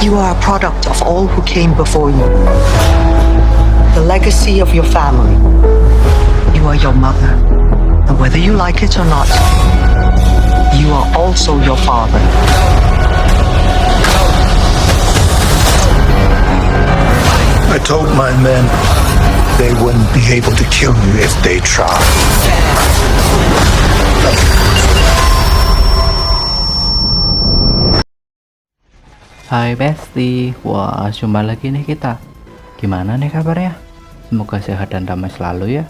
You are a product of all who came before you. The legacy of your family. You are your mother. And whether you like it or not, you are also your father. I told my men they wouldn't be able to kill you if they tried. Hai Besti, wah jumpa lagi nih kita. Gimana nih kabarnya? Semoga sehat dan damai selalu ya.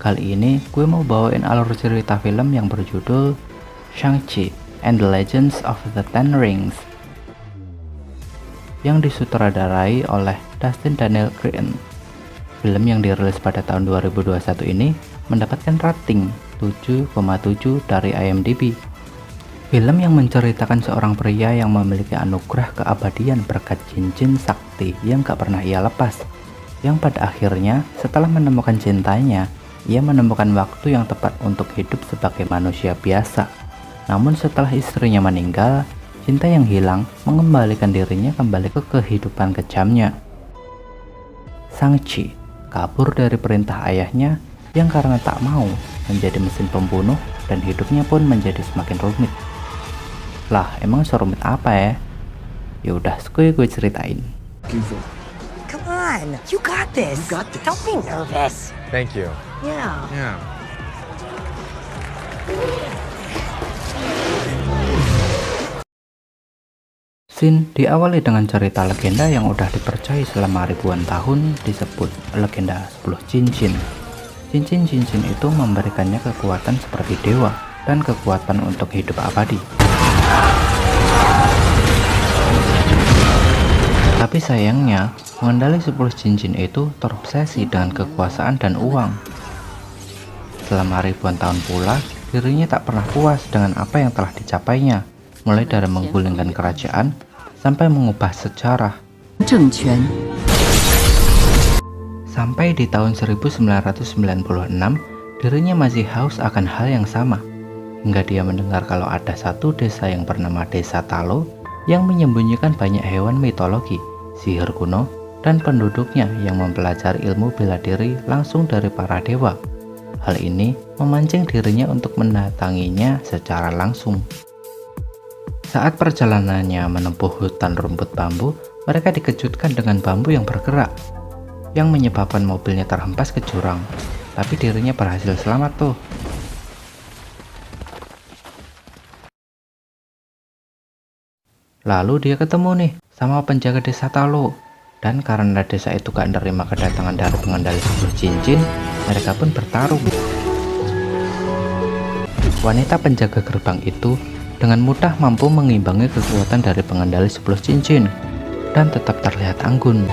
Kali ini gue mau bawain alur cerita film yang berjudul Shang-Chi and the Legends of the Ten Rings yang disutradarai oleh Dustin Daniel Green. Film yang dirilis pada tahun 2021 ini mendapatkan rating 7,7 dari IMDb. Film yang menceritakan seorang pria yang memiliki anugerah keabadian berkat cincin sakti yang gak pernah ia lepas. Yang pada akhirnya setelah menemukan cintanya, ia menemukan waktu yang tepat untuk hidup sebagai manusia biasa. Namun setelah istrinya meninggal, cinta yang hilang mengembalikan dirinya kembali ke kehidupan kejamnya. Shang-Chi kabur dari perintah ayahnya yang karena tak mau menjadi mesin pembunuh dan hidupnya pun menjadi semakin rumit. Lah, emang serumit apa ya? Yaudah, gue ceritain. Come on, you got this. Don't be nervous. Thank you. Yeah. Yeah. Scene diawali dengan cerita legenda yang udah dipercayai selama ribuan tahun disebut legenda 10 cincin. Cincin-cincin itu memberikannya kekuatan seperti dewa dan kekuatan untuk hidup abadi. Tapi sayangnya, pengendali 10 cincin itu terobsesi dengan kekuasaan dan uang. Selama ribuan tahun pula, dirinya tak pernah puas dengan apa yang telah dicapainya, mulai dari menggulingkan kerajaan sampai mengubah sejarah. Sampai di tahun 1996, dirinya masih haus akan hal yang sama. Hingga dia mendengar kalau ada satu desa yang bernama Desa Talo yang menyembunyikan banyak hewan mitologi, sihir kuno, dan penduduknya yang mempelajari ilmu bela diri langsung dari para dewa. Hal ini memancing dirinya untuk mendatanginya secara langsung. Saat perjalanannya menempuh hutan rumput bambu, mereka dikejutkan dengan bambu yang bergerak, yang menyebabkan mobilnya terhempas ke jurang. Tapi dirinya berhasil selamat tuh. Lalu dia ketemu nih sama penjaga desa Talo. Dan karena desa itu gak menerima kedatangan dari pengendali 10 cincin, mereka pun bertarung. Wanita penjaga gerbang itu dengan mudah mampu mengimbangi kekuatan dari pengendali 10 cincin dan tetap terlihat anggun.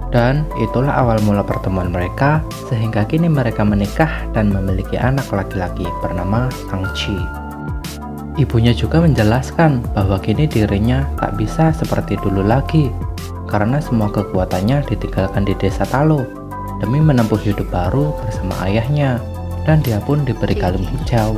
Dan itulah awal mula pertemuan mereka, sehingga kini mereka menikah dan memiliki anak laki-laki bernama Shang-Chi. Ibunya juga menjelaskan bahwa kini dirinya tak bisa seperti dulu lagi, karena semua kekuatannya ditinggalkan di desa Talo demi menempuh hidup baru bersama ayahnya, dan dia pun diberi kalung hijau.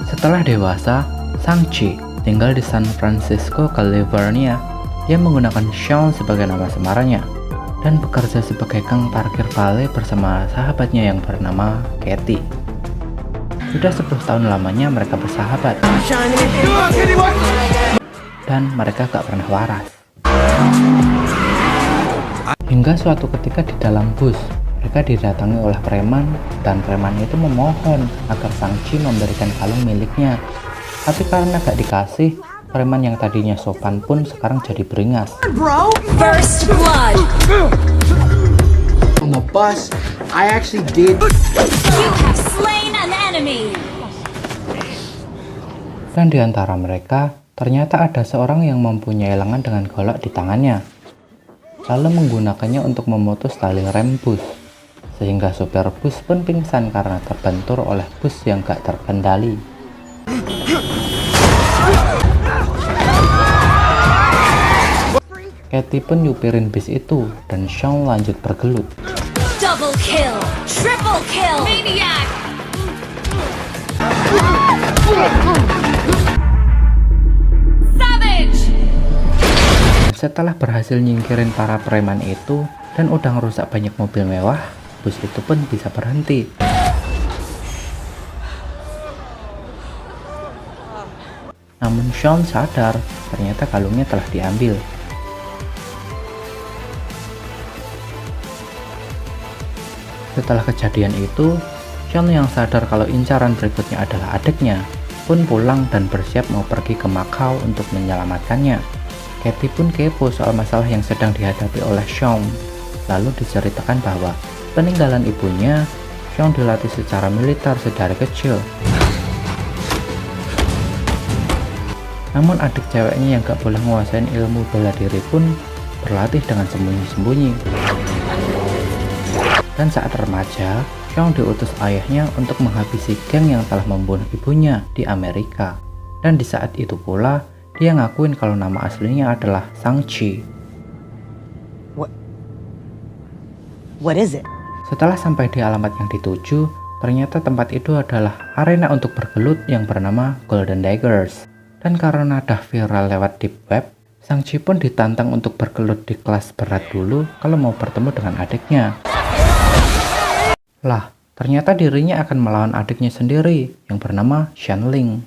Setelah dewasa, Shang-Chi tinggal di San Francisco, California. Dia menggunakan Sean sebagai nama samarannya dan bekerja sebagai kang parkir valet bersama sahabatnya yang bernama Katie. Sudah 10 tahun lamanya mereka bersahabat dan mereka gak pernah waras. Hingga suatu ketika di dalam bus, mereka didatangi oleh preman, dan preman itu memohon agar Shang-Chi memberikan kalung miliknya. Tapi karena gak dikasih, preman yang tadinya sopan pun sekarang jadi beringas. First blood. On the bus, I actually did. You have slain an enemy. Dan di antara mereka, ternyata ada seorang yang mempunyai lengan dengan golok di tangannya, lalu menggunakannya untuk memutus tali rem bus. Sehingga sopir bus pun pingsan karena terbentur oleh bus yang gak terkendali. Katie pun nyupirin bis itu dan Sean lanjut bergelut. Double kill. Triple kill. Maniac. Savage. Setelah berhasil nyingkirin para preman itu dan udah ngerusak banyak mobil mewah, bus itu pun bisa berhenti. Namun Sean sadar ternyata kalungnya telah diambil. Setelah kejadian itu, Sean yang sadar kalau incaran berikutnya adalah adiknya, pun pulang dan bersiap mau pergi ke Macau untuk menyelamatkannya. Katie pun kepo soal masalah yang sedang dihadapi oleh Sean. Lalu diceritakan bahwa peninggalan ibunya, Sean dilatih secara militer sedari kecil. Namun adik ceweknya yang gak boleh menguasain ilmu bela diri pun berlatih dengan sembunyi-sembunyi. Dan saat remaja, Sean diutus ayahnya untuk menghabisi geng yang telah membunuh ibunya di Amerika. Dan di saat itu pula, dia ngakuin kalau nama aslinya adalah Shang-Chi. What is it? Setelah sampai di alamat yang dituju, ternyata tempat itu adalah arena untuk bergelut yang bernama Golden Daggers. Dan karena dah viral lewat deep web, Shang-Chi pun ditantang untuk bergelut di kelas berat dulu kalau mau bertemu dengan adiknya. Lah, ternyata dirinya akan melawan adiknya sendiri yang bernama Shan Ling.